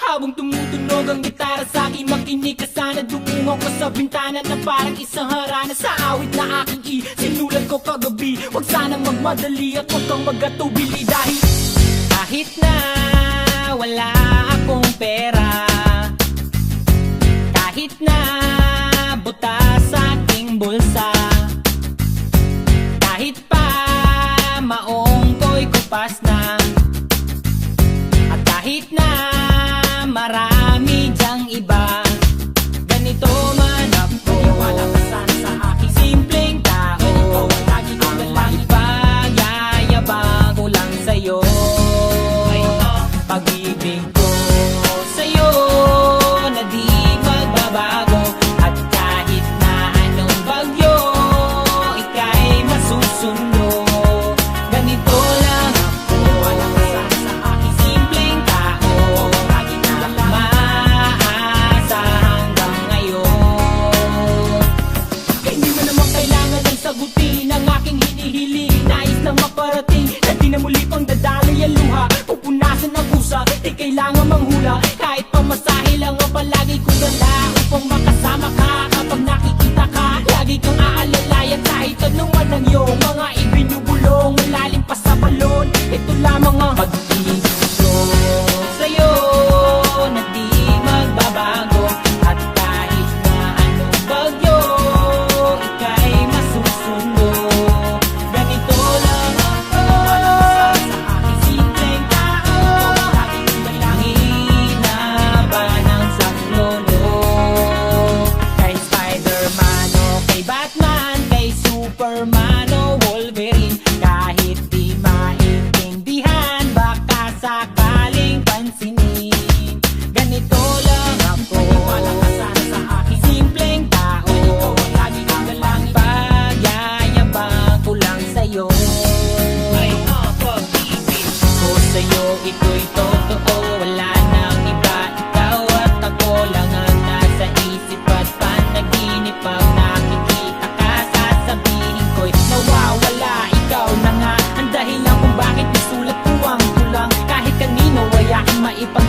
Habang tumutunog ang gitara sa akin, makinig ka sana. Dumungo ko sa bintana na parang isang harana. Sa awit na aking sinulat ko kagabi, huwag sanang magmadali at huwag kang magatubili. Dahil kahit na wala akong pera, kahit na butas sa aking bulsa, kahit pa maong ko'y kupas na, at kahit na marami dyang iba, ganito man ako. Wala ka sana sa aking simpleng tao. Ikaw ang lagi ko na lang ipagyayabang ko lang sa'yo. Pag-ibig ko sa'yo na di magbabago, at kahit na anong bagyo ika'y masusundo. Ganito lang ako. Wala ka sana sa aking simpleng tao. Lagi ko lang maasa hanggang ngayon. Hindi mo naman kailangan ng sagutin ang aking hinihiling. Nais lang maparating na di na muli pang dadaloy ang luha, pupunasan ng pusa, di kailangan manghula. Kahit pamasahe lang ang palagi kong dala upang makasama ka. Kapag nakikita ka, lagi kang aalalayan. Kahit anuman ang iyong mga ibinubulong, malalim pa sa balon, ito lamang ang pag-ibig ko sa'yo na di magbabago. At kahit na anong bagyo ika'y masusundo. Ganito lang ako. Sa aking simpleng tao, lagi kong dalangin na ba ng saklolo. Kay Spider-Man o kay Batman, kay Superman o Wolverine, kahit di maintindihan, baka sakaling pansinin. Ganito lang ako. Wala ka sana sa aking simpleng tao. Lagi kong dalangin, pagyayabang ko lang sa'yo. Ay, pag-ibig ko sa'yo, ito'y totoo. Wala nang iba, ikaw at ako lang ang nasa isip at panaginip. Pag nakikita ka, sasabihin ko'y nawawala. Ikaw na nga ang dahilan kung bakit isulat ko ang tulang. Kahit kanino ay aking maipag